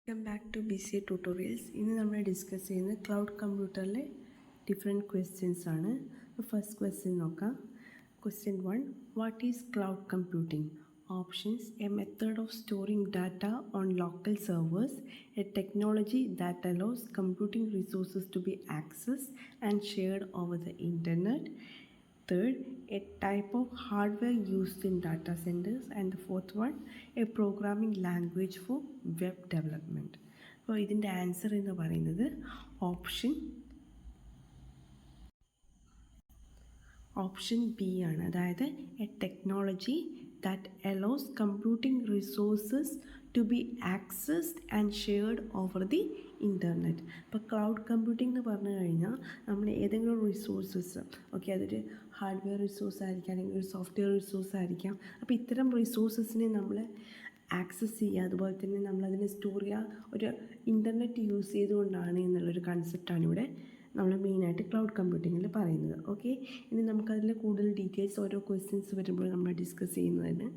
Welcome back to BCA tutorials. ഇന്ന് നമ്മൾ discuss ചെയ്യുന്നത് ക്ലൗഡ് കമ്പ്യൂട്ടറിലെ ഡിഫറെൻറ്റ് ക്വസ്റ്റ്യൻസ് ആണ്. ഫസ്റ്റ് ക്വസ്റ്റ്യൻ നോക്കാം. Question 1, what is cloud computing? Options: a method of storing data on local servers, a technology that allows computing resources to be accessed and shared over the internet. Third, a type of hardware used in data centers. And the fourth one, a programming language for web development. അപ്പോൾ ഇതിൻ്റെ answer എന്ന് പറയുന്നത് option B ആണ്. അതായത് a technology that allows computing resources to be accessed and shared over the internet. ഇപ്പോൾ cloud computing എന്ന് പറഞ്ഞു കഴിഞ്ഞാൽ നമ്മൾ ഏതെങ്കിലും റിസോഴ്സസ്, ഓക്കെ, അതൊരു ഹാർഡ്വെയർ റിസോഴ്സ് ആയിരിക്കാം, അല്ലെങ്കിൽ ഒരു സോഫ്റ്റ്വെയർ റിസോഴ്സ് ആയിരിക്കാം. അപ്പോൾ ഇത്തരം റിസോഴ്സസിനെ നമ്മൾ ആക്സസ് ചെയ്യുക, അതുപോലെ തന്നെ നമ്മളതിനെ സ്റ്റോർ ചെയ്യുക ഒരു ഇൻ്റർനെറ്റ് യൂസ് ചെയ്തുകൊണ്ടാണ് എന്നുള്ളൊരു കൺസെപ്റ്റാണ് ഇവിടെ നമ്മൾ മെയിനായിട്ട് ക്ലൗഡ് കമ്പ്യൂട്ടിങ്ങിൽ പറയുന്നത്. ഓക്കെ, ഇനി നമുക്കതിൽ കൂടുതൽ ഡീറ്റെയിൽസ് ഓരോ ക്വസ്റ്റ്യൻസ് വരുമ്പോൾ നമ്മൾ ഡിസ്കസ് ചെയ്യുന്നതിന്.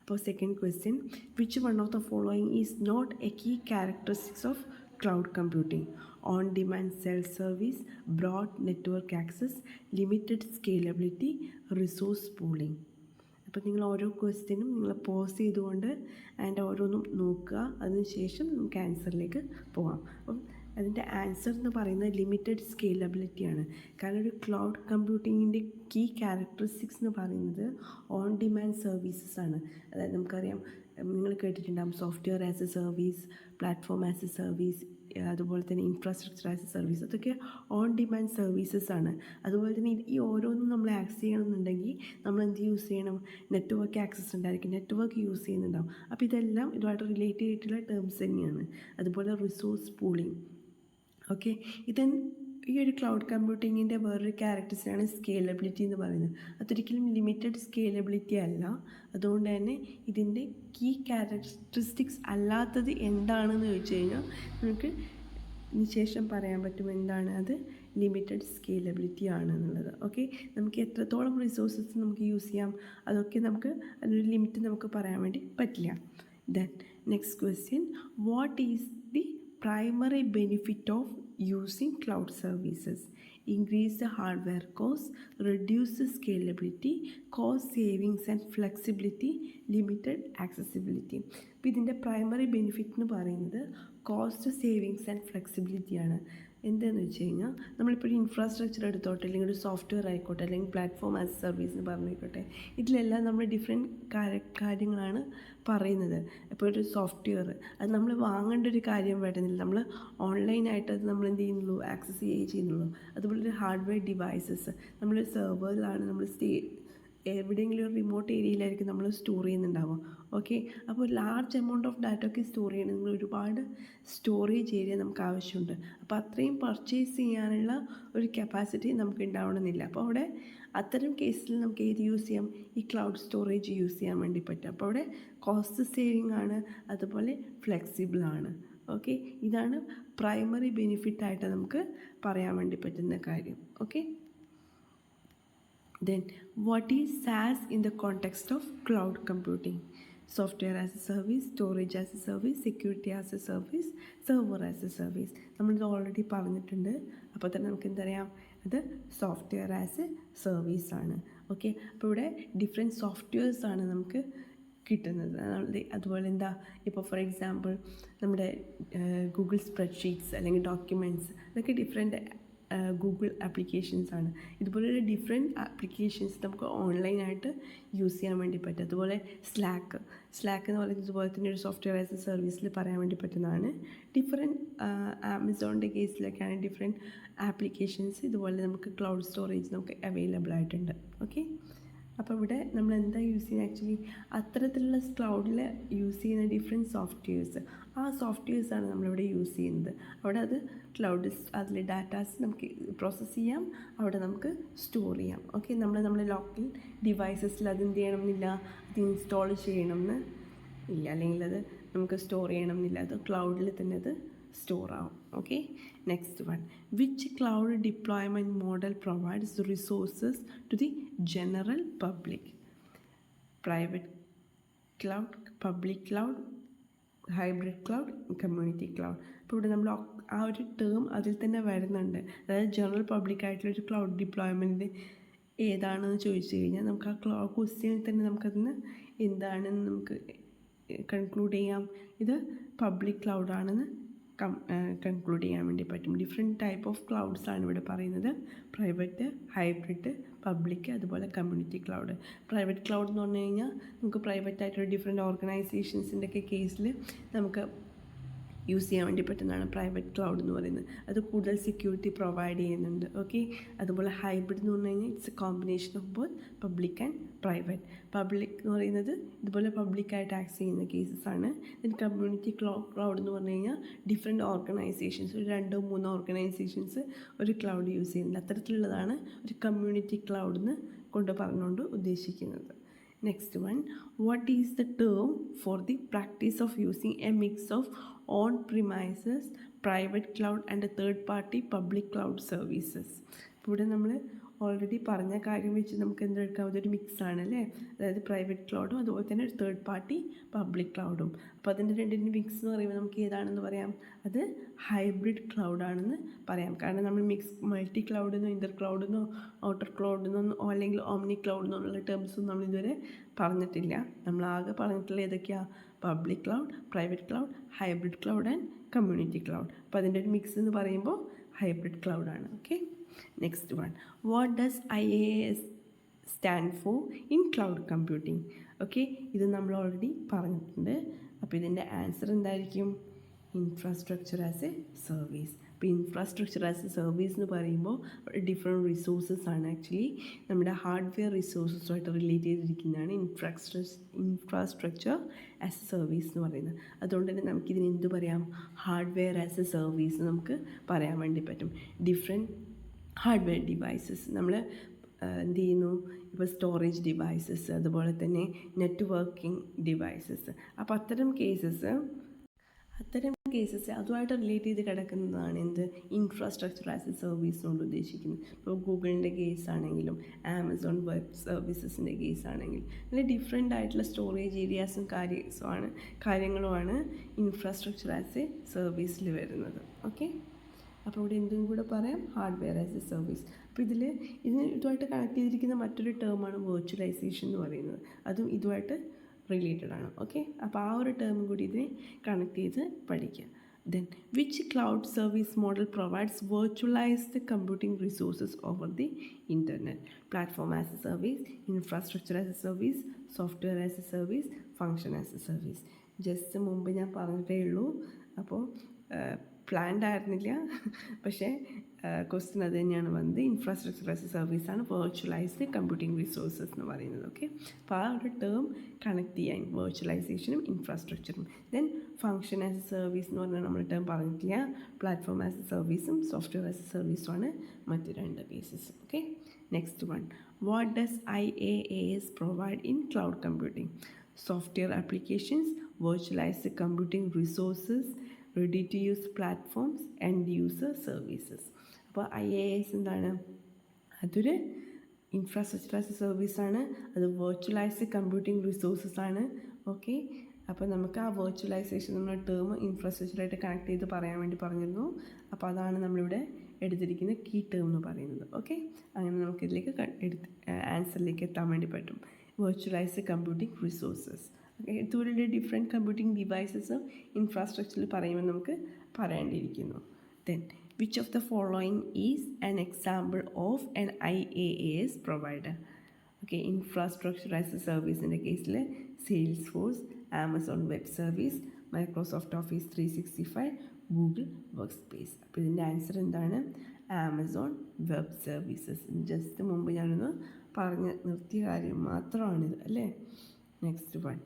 അപ്പോൾ second question, which one of the following is not a key characteristics of cloud computing? On demand self service, broad network access, limited scalability, resource pooling. അപ്പോൾ നിങ്ങൾ ഓരോ ക്വസ്റ്റ്യനും നിങ്ങൾ പോസ് ചെയ്തുകൊണ്ട് അതിൻ്റെ ഓരോന്നും നോക്കുക, അതിനുശേഷം നമുക്ക് ആൻസറിലേക്ക് പോകാം. അപ്പം അതിൻ്റെ ആൻസർ എന്ന് പറയുന്നത് ലിമിറ്റഡ് സ്കെയിലബിലിറ്റിയാണ്. കാരണം ഒരു ക്ലൗഡ് കമ്പ്യൂട്ടിങ്ങിൻ്റെ കീ ക്യാരക്ടറിസ്റ്റിക്സ് എന്ന് പറയുന്നത് ഓൺ ഡിമാൻഡ് സർവീസസ് ആണ്. അതായത് നമുക്കറിയാം, നിങ്ങൾ കേട്ടിട്ടുണ്ടാകും software as a service, platform as a service, അതുപോലെ തന്നെ ഇൻഫ്രാസ്ട്രക്ചർ ആസ് എ സർവീസ്. അതൊക്കെ ഓൺ ഡിമാൻഡ് സർവീസസ് ആണ്. അതുപോലെ തന്നെ ഈ ഓരോന്നും നമ്മൾ ആക്സസ് ചെയ്യണമെന്നുണ്ടെങ്കിൽ നമ്മൾ എന്ത് യൂസ് ചെയ്യണം? നെറ്റ്വർക്ക് ആക്സസ് ഉണ്ടായിരിക്കും, നെറ്റ്വർക്ക് യൂസ് ചെയ്യുന്നുണ്ടാവും. അപ്പോൾ ഇതെല്ലാം ഇതുമായിട്ട് റിലേറ്റ് ചെയ്തിട്ടുള്ള ടേംസ് തന്നെയാണ്. അതുപോലെ റിസോഴ്സ് പൂളിംഗ്. ഓക്കെ, ഈ ഒരു ക്ലൗഡ് കമ്പ്യൂട്ടിങ്ങിൻ്റെ വേറൊരു ക്യാരക്ടറിസ്റ്റാണ് സ്കെയിലബിലിറ്റി എന്ന് പറയുന്നത്. അതൊരിക്കലും ലിമിറ്റഡ് സ്കെയിലബിലിറ്റി അല്ല. അതുകൊണ്ട് തന്നെ ഇതിൻ്റെ കീ ക്യാരക്ടറിസ്റ്റിക്സ് അല്ലാത്തത് എന്താണെന്ന് ചോദിച്ചു കഴിഞ്ഞാൽ നമുക്ക് ഇതിന് ശേഷം പറയാൻ പറ്റും എന്താണ് അത്. ലിമിറ്റഡ് സ്കെയിലബിലിറ്റി ആണെന്നുള്ളത്. ഓക്കെ, നമുക്ക് എത്രത്തോളം റിസോഴ്സസ് നമുക്ക് യൂസ് ചെയ്യാം, അതൊക്കെ നമുക്ക് അതിനൊരു ലിമിറ്റ് നമുക്ക് പറയാൻ വേണ്ടി പറ്റില്ല. Then next question, what is the primary benefit of using cloud services? Increase the hardware cost, reduce the scalability, cost savings and flexibility, limited accessibility. അപ്പോൾ ഇതിൻ്റെ പ്രൈമറി ബെനിഫിറ്റ് എന്ന് പറയുന്നത് കോസ്റ്റ് സേവിങ്സ് ആൻഡ് ഫ്ലെക്സിബിലിറ്റി ആണ്. എന്താണെന്ന് വെച്ച് കഴിഞ്ഞാൽ നമ്മളിപ്പോൾ ഒരു ഇൻഫ്രാസ്ട്രക്ചർ എടുത്തോട്ടെ, അല്ലെങ്കിൽ ഒരു സോഫ്റ്റ്വെയർ ആയിക്കോട്ടെ, അല്ലെങ്കിൽ പ്ലാറ്റ്ഫോം ആസ് സർവീസ് എന്ന് പറഞ്ഞിരിക്കട്ടെ, ഇതിലെല്ലാം നമ്മൾ ഡിഫറെൻറ്റ് കാര്യങ്ങളാണ് പറയുന്നത്. ഇപ്പോൾ ഒരു സോഫ്റ്റ്വെയർ അത് നമ്മൾ വാങ്ങേണ്ട ഒരു കാര്യം വരുന്നില്ല, നമ്മൾ ഓൺലൈനായിട്ട് അത് നമ്മൾ എന്ത് ചെയ്യുന്നുള്ളൂ, ആക്സസ് ചെയ്യുന്നുള്ളൂ. അതുപോലെ ഒരു ഹാർഡ്വെയർ ഡിവൈസസ് നമ്മളൊരു സെർവറിലാണ് നമ്മൾ എവിടെയെങ്കിലും ഒരു റിമോട്ട് ഏരിയയിലായിരിക്കും നമ്മൾ സ്റ്റോർ ചെയ്യുന്നുണ്ടാവുക. ഓക്കെ, അപ്പോൾ ലാർജ് എമൗണ്ട് ഓഫ് ഡാറ്റ ഒക്കെ സ്റ്റോർ ചെയ്യണമെങ്കിൽ ഒരുപാട് സ്റ്റോറേജ് ഏരിയ നമുക്ക് ആവശ്യമുണ്ട്. അപ്പോൾ അത്രയും പർച്ചേസ് ചെയ്യാനുള്ള ഒരു കപ്പാസിറ്റി നമുക്ക് ഉണ്ടാവണമെന്നില്ല. അപ്പോൾ അവിടെ അത്തരം കേസിൽ നമുക്ക് ഏത് യൂസ് ചെയ്യാം? ഈ ക്ലൗഡ് സ്റ്റോറേജ് യൂസ് ചെയ്യാൻ വേണ്ടി പറ്റും. അപ്പോൾ അവിടെ കോസ്റ്റ് സേവിങ് ആണ്, അതുപോലെ ഫ്ലെക്സിബിൾ ആണ്. ഓക്കെ, ഇതാണ് പ്രൈമറി ബെനിഫിറ്റായിട്ട് നമുക്ക് പറയാൻ വേണ്ടി പറ്റുന്ന കാര്യം. Okay, then what is SaaS in the context of cloud computing? Software as a service, storage as a service, security as a service, server as a service. നമ്മളിത് ഓൾറെഡി പറഞ്ഞിട്ടുണ്ട്. അപ്പോൾ തന്നെ നമുക്ക് എന്തറിയാം, അത് സോഫ്റ്റ്വെയർ ആസ് എ സർവീസ് ആണ്. Okay, അപ്പോൾ ഇവിടെ ഡിഫറെൻറ്റ് സോഫ്റ്റ്വെയർസ് ആണ് നമുക്ക് കിട്ടുന്നത്. അതുപോലെ എന്താ, ഇപ്പോൾ ഫോർ എക്സാമ്പിൾ നമ്മുടെ ഗൂഗിൾ സ്പ്രെഡ്ഷീറ്റ്സ് അല്ലെങ്കിൽ ഡോക്യുമെൻറ്റ്സ്, അതൊക്കെ ഡിഫറെൻറ്റ് ഗൂഗിൾ ആപ്ലിക്കേഷൻസ് ആണ്. ഇതുപോലെയുള്ള ഡിഫറെൻറ്റ് ആപ്ലിക്കേഷൻസ് നമുക്ക് ഓൺലൈനായിട്ട് യൂസ് ചെയ്യാൻ വേണ്ടി പറ്റും. അതുപോലെ സ്ലാക്ക് എന്ന് പറയുന്നത് ഇതുപോലെ തന്നെ ഒരു സോഫ്റ്റ്വെയർ ആസ് എ സർവീസിൽ പറയാൻ വേണ്ടി പറ്റുന്നതാണ്. ഡിഫറെൻറ്റ് ആമസോണിൻ്റെ കേസിലൊക്കെയാണ് ഡിഫറെൻറ്റ് ആപ്ലിക്കേഷൻസ് ഇതുപോലെ നമുക്ക് ക്ലൗഡ് സ്റ്റോറേജ് നമുക്ക് അവൈലബിൾ ആയിട്ടുണ്ട്. ഓക്കെ, അപ്പോൾ ഇവിടെ നമ്മൾ എന്താ യൂസ് ചെയ്യുന്നത്? ആക്ച്വലി അത്തരത്തിലുള്ള ക്ലൗഡിൽ യൂസ് ചെയ്യുന്ന ഡിഫറെൻറ്റ് സോഫ്റ്റ്വെയർസ്, ആ സോഫ്റ്റ്വെയർസാണ് നമ്മളിവിടെ യൂസ് ചെയ്യുന്നത്. അവിടെ അത് ക്ലൗഡ്, അതിൽ ഡാറ്റാസ് നമുക്ക് പ്രോസസ്സ് ചെയ്യാം, അവിടെ നമുക്ക് സ്റ്റോർ ചെയ്യാം. ഓക്കെ, നമ്മുടെ ലോക്കൽ ഡിവൈസസിൽ അത് എന്ത് ചെയ്യണമെന്നില്ല, അത് ഇൻസ്റ്റാൾ ചെയ്യണമെന്ന് ഇല്ല, അല്ലെങ്കിൽ അത് നമുക്ക് സ്റ്റോർ ചെയ്യണമെന്നില്ല, അത് ക്ലൗഡിൽ തന്നെ അത് സ്റ്റോർ ആവും. Okay, next one, which cloud deployment model provides resources to the general public? Private cloud, public cloud, hybrid cloud, community cloud. അപ്പോൾ ഇവിടെ നമ്മൾ ആ ഒരു ടേം അതിൽ തന്നെ വരുന്നുണ്ട്. അതായത് ജനറൽ പബ്ലിക് ആയിട്ടുള്ളൊരു ക്ലൗഡ് ഡിപ്ലോയ്മെൻറ്റ് ഏതാണെന്ന് ചോദിച്ചു കഴിഞ്ഞാൽ നമുക്ക് ആ ക്വസ്റ്റ്യനിൽ തന്നെ നമുക്കതിന് എന്താണെന്ന് നമുക്ക് കൺക്ലൂഡ് ചെയ്യാം. ഇത് പബ്ലിക് ക്ലൗഡാണെന്ന് കൺക്ലൂഡ് ചെയ്യാൻ വേണ്ടി പറ്റും. ഡിഫറെൻറ്റ് ടൈപ്പ് ഓഫ് ക്ലൗഡ്സ് ആണ് ഇവിടെ പറയുന്നത്. പ്രൈവറ്റ്, ഹൈബ്രിഡ്, പബ്ലിക്, അതുപോലെ കമ്മ്യൂണിറ്റി ക്ലൗഡ്. പ്രൈവറ്റ് ക്ലൗഡ് എന്ന് പറഞ്ഞു കഴിഞ്ഞാൽ നമുക്ക് പ്രൈവറ്റ് ആയിട്ടുള്ള ഡിഫറെൻറ്റ് ഓർഗനൈസേഷൻസിൻ്റെ ഒക്കെ കേസിൽ നമുക്ക് യൂസ് ചെയ്യാൻ വേണ്ടി പറ്റുന്നതാണ് പ്രൈവറ്റ് ക്ലൗഡ് എന്ന് പറയുന്നത്. അത് കൂടുതൽ സെക്യൂരിറ്റി പ്രൊവൈഡ് ചെയ്യുന്നുണ്ട്. ഓക്കെ, അതുപോലെ ഹൈബ്രിഡ് എന്ന് പറഞ്ഞു കഴിഞ്ഞാൽ it's A combination of both public and private. Public എന്ന് പറയുന്നത് ഇതുപോലെ പബ്ലിക്കായിട്ട് ആക്സസ് ചെയ്യുന്ന കേസസ് ആണ്. ദെൻ കമ്മ്യൂണിറ്റി ക്ലൗഡ് എന്ന് പറഞ്ഞു കഴിഞ്ഞാൽ ഡിഫറെൻറ്റ് ഓർഗനൈസേഷൻസ്, ഒരു 2-3 ഓർഗനൈസേഷൻസ് ഒരു ക്ലൗഡ് യൂസ് ചെയ്യുന്നുണ്ട്. അത്തരത്തിലുള്ളതാണ് ഒരു കമ്മ്യൂണിറ്റി ക്ലൗഡ് എന്ന് കൊണ്ട് പറഞ്ഞുകൊണ്ട് ഉദ്ദേശിക്കുന്നത്. Next one, what is the term for the practice of using a mix of on-premises, private cloud and third-party public cloud services? ഇവിടെ നമ്മൾ ഓൾറെഡി പറഞ്ഞ കാര്യം വെച്ച് നമുക്ക് എന്തെടുക്കാം, അതൊരു മിക്സാണ് അല്ലേ. അതായത് പ്രൈവറ്റ് ക്ലൗഡും അതുപോലെ തന്നെ ഒരു തേർഡ് പാർട്ടി പബ്ലിക് ക്ലൗഡും. അപ്പോൾ അതിൻ്റെ രണ്ടിൻ്റെ മിക്സ് എന്ന് പറയുമ്പോൾ നമുക്ക് ഏതാണെന്ന് പറയാം, അത് ഹൈബ്രിഡ് ക്ലൗഡാണെന്ന് പറയാം. കാരണം നമ്മൾ മൾട്ടി ക്ലൗഡെന്നോ ഇൻ്റർ ക്ലൗഡെന്നോ ഔട്ടർ ക്ലൗഡെന്നോ അല്ലെങ്കിൽ ഓംനി ക്ലൗഡെന്നോ ഉള്ള ടേംസൊന്നും നമ്മളിതുവരെ പറഞ്ഞിട്ടില്ല. നമ്മളാകെ പറഞ്ഞിട്ടുള്ള ഏതൊക്കെയാണ്, public cloud, private cloud, hybrid cloud and community cloud. അപ്പോൾ അതിൻ്റെ ഒരു മിക്സ് എന്ന് പറയുമ്പോൾ ഹൈബ്രിഡ് ക്ലൗഡാണ്. Okay, next one, what does IaaS stand for in cloud computing? Okay, ഇത് നമ്മൾ ഓൾറെഡി പറഞ്ഞിട്ടുണ്ട്. അപ്പോൾ ഇതിൻ്റെ ആൻസർ എന്തായിരിക്കും, ഇൻഫ്രാസ്ട്രക്ചർ ആസ് എ സർവീസ്. അപ്പോൾ ഇൻഫ്രാസ്ട്രക്ചർ ആസ് എ സർവീസ് എന്ന് പറയുമ്പോൾ ഡിഫറെൻറ്റ് റിസോഴ്സസ് ആണ്. ആക്ച്വലി നമ്മുടെ ഹാർഡ്വെയർ റിസോഴ്സസുമായിട്ട് റിലേറ്റ് ചെയ്തിരിക്കുന്നതാണ് ഇൻഫ്രാസ്ട്രക്ചർ ആസ് എ സർവീസ് എന്ന് പറയുന്നത്. അതുകൊണ്ട് തന്നെ നമുക്കിതിന് എന്ത് പറയാം, ഹാർഡ്വെയർ ആസ് എ സർവീസ് നമുക്ക് പറയാൻ വേണ്ടി പറ്റും. ഡിഫറെൻറ്റ് ഹാർഡ്വെയർ ഡിവൈസസ് നമ്മൾ എന്ത് ചെയ്യുന്നു, ഇപ്പോൾ സ്റ്റോറേജ് ഡിവൈസസ്, അതുപോലെ തന്നെ നെറ്റ്വർക്കിംഗ് ഡിവൈസസ്. അപ്പോൾ അത്തരം കേസസ് അതുമായിട്ട് റിലേറ്റ് ചെയ്ത് കിടക്കുന്നതാണ് എന്ത്, ഇൻഫ്രാസ്ട്രക്ചർ ആസ് എ സർവീസ് കൊണ്ട് ഉദ്ദേശിക്കുന്നത്. ഇപ്പോൾ ഗൂഗിളിൻ്റെ കേസ് ആണെങ്കിലും ആമസോൺ വെബ് സർവീസസിൻ്റെ കേസ് ആണെങ്കിലും അങ്ങനെ ഡിഫറെൻ്റ് ആയിട്ടുള്ള സ്റ്റോറേജ് ഏരിയാസും കാര്യങ്ങളുമാണ് ഇൻഫ്രാസ്ട്രക്ചർ ആസ് എ സർവീസിൽ വരുന്നത്. ഓക്കെ, അപ്പോൾ ഇവിടെ എന്തും കൂടെ പറയാം, ഹാർഡ്വെയർ ആസ് എ സർവീസ്. അപ്പോൾ ഇതുമായിട്ട് കണക്ട് ചെയ്തിരിക്കുന്ന മറ്റൊരു ടേമാണ് വെർച്വലൈസേഷൻ എന്ന് പറയുന്നത്. അതും ഇതുമായിട്ട് റിലേറ്റഡ് ആണ്. ഓക്കെ, അപ്പോൾ ആ ഒരു ടേം കൂടി ഇതിനെ കണക്ട് ചെയ്ത് പഠിക്കുക. Then which cloud service model provides virtualised computing resources over the internet? Platform as a service, infrastructure as a service, software as a service, function as a service. Just മുമ്പ് ഞാൻ പറഞ്ഞിട്ടേ ഉള്ളൂ. അപ്പോൾ planned ആയിരുന്നില്ല, പക്ഷേ question അത് തന്നെയാണ് വന്നത്. ഇൻഫ്രാസ്ട്രക്ചർ ആസ് എ സർവീസാണ് വെർച്വലൈസ്ഡ് കമ്പ്യൂട്ടിംഗ് റിസോഴ്സസ് എന്ന് പറയുന്നത്. ഓക്കെ, അപ്പോൾ ആ ഒരു ടേം കണക്ട് ചെയ്യാൻ വെർച്വലൈസേഷനും ഇൻഫ്രാസ്ട്രക്ചറും. Then function as a service എന്ന് പറഞ്ഞാൽ നമ്മൾ ടേം പറഞ്ഞിട്ടില്ല. പ്ലാറ്റ്ഫോം ആസ് എ സർവീസും സോഫ്റ്റ്വെയർ ആസ് എ സർവീസുമാണ് മറ്റ് രണ്ട് cases. Okay, next one, what does IaaS provide in cloud computing? Software applications, virtualised computing resources, ready to use platforms, and user services. അപ്പോൾ IaaS എന്താണ്, അതൊരു infrastructure as a സർവീസാണ്. അത് virtualised computing resources ആണ്. Okay, അപ്പോൾ നമുക്ക് ആ virtualisation എന്ന ടേം ഇൻഫ്രാസ്ട്രക്ചറായിട്ട് കണക്ട് ചെയ്ത് പറയാൻ വേണ്ടി പറഞ്ഞിരുന്നു. അപ്പോൾ അതാണ് നമ്മളിവിടെ എടുത്തിരിക്കുന്ന കീ ടേം എന്ന് പറയുന്നത്. ഓക്കെ, അങ്ങനെ നമുക്കിതിലേക്ക് ആൻസറിലേക്ക് എത്താൻ വേണ്ടി പറ്റും. Virtualised computing resources. ഇതുപോലുള്ള ഡിഫറെൻറ്റ് കമ്പ്യൂട്ടിംഗ് ഡിവൈസസ് ഇൻഫ്രാസ്ട്രക്ചറിൽ പറയുമ്പോൾ നമുക്ക് പറയേണ്ടിയിരിക്കുന്നു. Then which of the following is an example of an IaaS provider? Okay, infrastructure as a സർവീസിൻ്റെ കേസിൽ Salesforce, Amazon Web Service, Microsoft Office 365, Google Workspace. അപ്പോൾ ഇതിൻ്റെ answer എന്താണ്, ആമസോൺ വെബ് സർവീസസ്. ജസ്റ്റ് മുമ്പ് ഞാനൊന്ന് പറഞ്ഞ് നിർത്തിയ കാര്യം മാത്രമാണിത് അല്ലേ. Next one,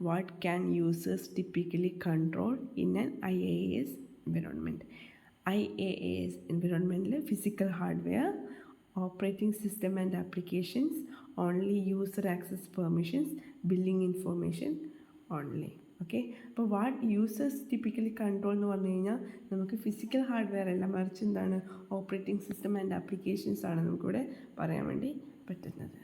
what can users typically control in an IaaS environment? IaaS environment physical hardware, operating system and applications, only user access permissions, billing information only. Okay, അപ്പോൾ what users typically control എന്ന് പറഞ്ഞു കഴിഞ്ഞാൽ നമുക്ക് physical hardware അല്ല, മറിച്ച് എന്താണ്, operating system and applications ആണ് നമുക്കിവിടെ പറയാൻ വേണ്ടി പറ്റുന്നത്.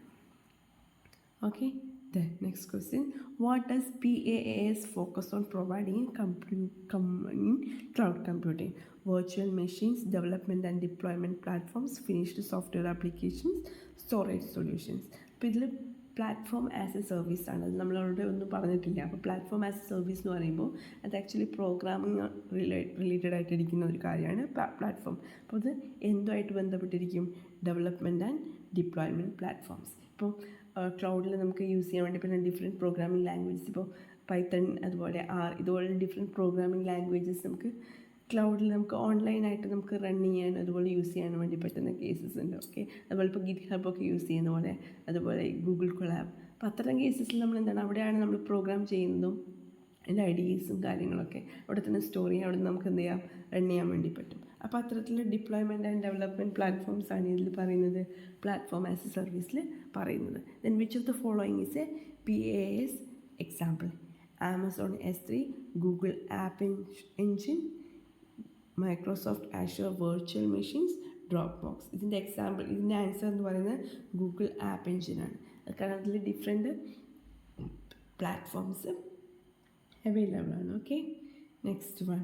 Okay, The next question, what does PaaS focus on providing in cloud computing? Virtual machines, development and deployment platforms, finished software applications, storage solutions. അപ്പോൾ ഇതിൽ പ്ലാറ്റ്ഫോം ആസ് എ സർവീസ് ആണ്. അത് നമ്മളവിടെ ഒന്നും പറഞ്ഞിട്ടില്ല. അപ്പോൾ പ്ലാറ്റ്ഫോം ആസ് എ സർവീസ് എന്ന് പറയുമ്പോൾ അത് ആക്ച്വലി പ്രോഗ്രാമിങ് റിലേറ്റഡ് ആയിട്ടിരിക്കുന്ന ഒരു കാര്യമാണ് പ്ലാറ്റ്ഫോം. അപ്പോൾ അത് എന്തുമായിട്ട് ബന്ധപ്പെട്ടിരിക്കും? Development and deployment platforms. ഇപ്പോൾ ക്ലൗഡിൽ നമുക്ക് യൂസ് ചെയ്യാൻ വേണ്ടി പിന്നെ ഡിഫറെൻറ്റ് പ്രോഗ്രാമിംഗ് ലാംഗ്വേജസ്, ഇപ്പോൾ പൈത്തൺ അതുപോലെ ആർ ഇതുപോലെ ഡിഫറെൻറ്റ് പ്രോഗ്രാമിംഗ് ലാംഗ്വേജസ് നമുക്ക് ക്ലൗഡിൽ നമുക്ക് ഓൺലൈനായിട്ട് നമുക്ക് റൺ ചെയ്യാനും അതുപോലെ യൂസ് ചെയ്യാനും വേണ്ടി പറ്റുന്ന കേസസ് ഉണ്ട്. ഓക്കെ, അതുപോലെ ഇപ്പോൾ ഗിറ്റ് ഹബൊക്കെ യൂസ് ചെയ്യുന്ന പോലെ, അതുപോലെ ഗൂഗിൾ കൊളാബ്. അപ്പോൾ അത്തരം കേസസിൽ നമ്മൾ എന്താണ്, അവിടെയാണ് നമ്മൾ പ്രോഗ്രാം ചെയ്യുന്നതും അതിൻ്റെ ഐഡിയസും കാര്യങ്ങളൊക്കെ അവിടെ തന്നെ സ്റ്റോർ ചെയ്യാം, അവിടെ നമുക്ക് എന്ത് ചെയ്യാം, റൺ ചെയ്യാൻ വേണ്ടി പറ്റും. അപ്പോൾ അത്തരത്തിലുള്ള ഡിപ്ലോയ്മെൻറ്റ് ആൻഡ് ഡെവലപ്മെൻറ്റ് പ്ലാറ്റ്ഫോംസ് ആണ് ഇതിൽ പറയുന്നത്, പ്ലാറ്റ്ഫോം ആസ് എ സർവീസിൽ പറയുന്നത്. Then which of the following is a PaaS example? Amazon S3, Google App Engine, Microsoft Azure virtual machines, Dropbox. ഇതിൻ്റെ എക്സാമ്പിൾ, ഇതിൻ്റെ ആൻസർ എന്ന് പറയുന്നത് ഗൂഗിൾ ആപ്പ് എൻജിനാണ്. കാരണം അതിൽ ഡിഫറെൻറ്റ് പ്ലാറ്റ്ഫോംസ് അവൈലബിൾ ആണ്. Okay, next one,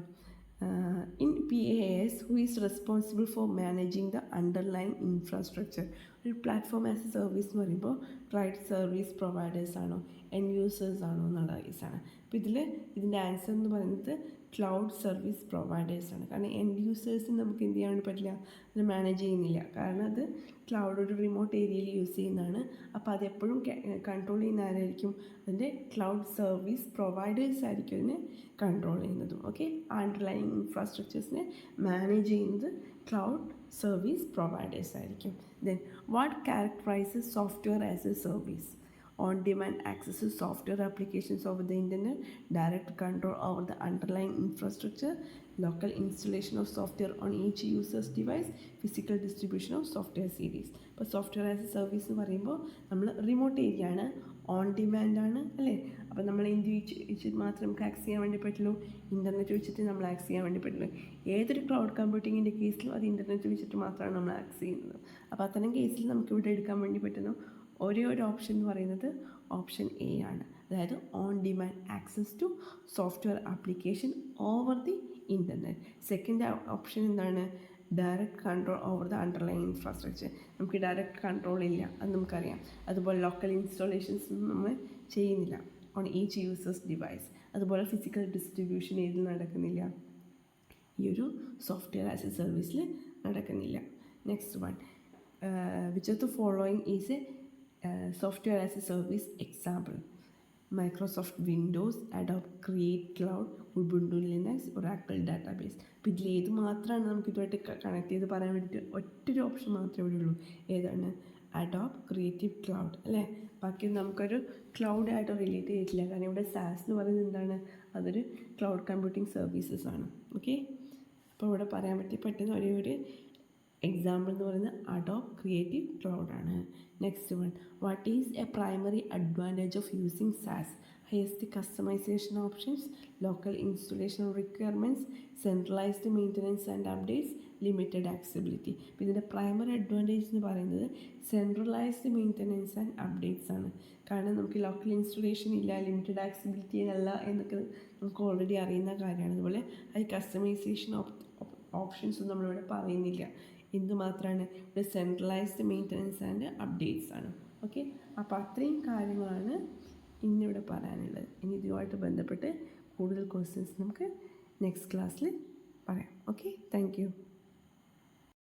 in PaaS, who is responsible for managing the underlying infrastructure? ഒരു platform as a service എന്ന് പറയുമ്പോൾ റൈറ്റ് സർവീസ് പ്രൊവൈഡേഴ്സ് ആണോ എൻഡ് യൂസേഴ്സ് ആണോ എന്നുള്ള കേസാണ്. അപ്പോൾ ഇതിൻ്റെ ആൻസർ എന്ന് പറയുന്നത് ക്ലൗഡ് സർവീസ് പ്രൊവൈഡേഴ്സ് ആണ്. കാരണം എൻഡ് യൂസേഴ്സിന് നമുക്ക് എന്ത് ചെയ്യാൻ പറ്റില്ല, അത് മാനേജ് ചെയ്യുന്നില്ല. കാരണം അത് ക്ലൗഡ് ഒരു റിമോട്ട് ഏരിയയിൽ യൂസ് ചെയ്യുന്നതാണ്. അപ്പോൾ അതെപ്പോഴും കൺട്രോൾ ചെയ്യുന്ന ആരായിരിക്കും? അതിൻ്റെ ക്ലൗഡ് സർവീസ് പ്രൊവൈഡേഴ്സ് ആയിരിക്കും അതിനെ കൺട്രോൾ ചെയ്യുന്നതും. ഓക്കെ, അണ്ടർലൈൻ ഇൻഫ്രാസ്ട്രക്ചേഴ്സിനെ മാനേജ് ചെയ്യുന്നത് ക്ലൗഡ് സർവീസ് പ്രൊവൈഡേഴ്സ് ആയിരിക്കും. Then what characterises software as a service? On-demand access to software applications over the internet, direct control over the underlying infrastructure, local installation of software on each user's device, physical distribution of software series. ഇപ്പോൾ software as a service എന്ന് പറയുമ്പോൾ നമ്മൾ remote area ആണ്, on demand ആണ്, അല്ലേ? അപ്പോൾ നമ്മൾ എന്ത് വെച്ചിട്ട് മാത്രം നമുക്ക് ആക്സസ് ചെയ്യാൻ വേണ്ടി പറ്റുള്ളൂ? ഇൻ്റർനെറ്റ് വെച്ചിട്ട് നമ്മൾ ആക്സസ് ചെയ്യാൻ വേണ്ടി പറ്റുള്ളൂ. ഏതൊരു ക്ലൗഡ് കമ്പ്യൂട്ടിങ്ങിൻ്റെ കേസിലും അത് ഇൻ്റർനെറ്റ് വെച്ചിട്ട് മാത്രമാണ് നമ്മൾ ആക്സസ് ചെയ്യുന്നത്. അപ്പോൾ അത്തരം കേസിൽ നമുക്ക് ഇവിടെ എടുക്കാൻ വേണ്ടി പറ്റുന്ന ഒരേ ഒരു ഓപ്ഷൻ എന്ന് പറയുന്നത് ഓപ്ഷൻ എ ആണ്. അതായത് on demand access to software application over the internet. Second option എന്താണ്? Direct control over the underline infrastructure. നമുക്ക് ഡയറക്റ്റ് കൺട്രോൾ ഇല്ല, അത് നമുക്കറിയാം. അതുപോലെ ലോക്കൽ ഇൻസ്റ്റാളേഷൻസ് നമ്മൾ ചെയ്യുന്നില്ല ഓൺ ഈച്ച് യൂസേഴ്സ് ഡിവൈസ്. അതുപോലെ ഫിസിക്കൽ ഡിസ്ട്രിബ്യൂഷൻ ഏതിൽ നടക്കുന്നില്ല? ഈ ഒരു സോഫ്റ്റ്വെയർ ആസ് എ സർവീസിൽ നടക്കുന്നില്ല. Next one, which of the following is a software as a service example? Microsoft Windows, Adobe Create Cloud, Ubuntu Linux, Oracle Database. അപ്പോൾ ഇതിൽ ഏത് മാത്രമാണ് നമുക്ക് ഇതുമായിട്ട് കണക്ട് ചെയ്ത് പറയാൻ വേണ്ടിയിട്ട് ഒറ്റൊരു ഓപ്ഷൻ മാത്രമേ ഇവിടെ ഉള്ളൂ. ഏതാണ്? അഡോബ് ക്രിയേറ്റീവ് ക്ലൗഡ്, അല്ലേ? ബാക്കി നമുക്കൊരു ക്ലൗഡായിട്ട് റിലേറ്റ് ചെയ്തിട്ടില്ല. കാരണം ഇവിടെ സാസ് എന്ന് പറയുന്നത് എന്താണ്? അതൊരു ക്ലൗഡ് കമ്പ്യൂട്ടിംഗ് സർവീസസ് ആണ്. ഓക്കെ, അപ്പോൾ ഇവിടെ പറയാൻ പറ്റുന്ന ഒരു എക്സാമ്പിൾ എന്ന് പറയുന്നത് അഡോബ് ക്രിയേറ്റീവ് ക്ലൗഡ് ആണ്. Next one, what is a primary advantage of using SaaS? Highest customisation options, local installation requirements, centralised maintenance and updates, limited accessibility. അപ്പോൾ ഇതിൻ്റെ പ്രൈമറി അഡ്വാൻറ്റേജ് എന്ന് പറയുന്നത് സെൻട്രലൈസ്ഡ് മെയിൻ്റനൻസ് ആൻഡ് അപ്ഡേറ്റ്സ് ആണ്. കാരണം നമുക്ക് local installation ഇല്ല, limited accessibility അല്ല എന്നൊക്കെ നമുക്ക് ഓൾറെഡി അറിയുന്ന കാര്യമാണ്. അതുപോലെ അത് കസ്റ്റമൈസേഷൻ ഓപ്ഷൻസ് ഒന്നും നമ്മളിവിടെ പറയുന്നില്ല. എന്തുമാത്രമാണ്? ഇവിടെ സെൻട്രലൈസ്ഡ് മെയിൻ്റനൻസ് ആൻഡ് അപ്ഡേറ്റ്സ് ആണ്. ഓക്കെ, അപ്പോൾ അത്രയും കാര്യങ്ങളാണ് ഇന്നിവിടെ പറയാനുള്ളത്. ഇനി ഇതുമായിട്ട് ബന്ധപ്പെട്ട് കൂടുതൽ ക്വസ്റ്റ്യൻസ് നമുക്ക് നെക്സ്റ്റ് ക്ലാസ്സിൽ പറയാം. Okay, thank you.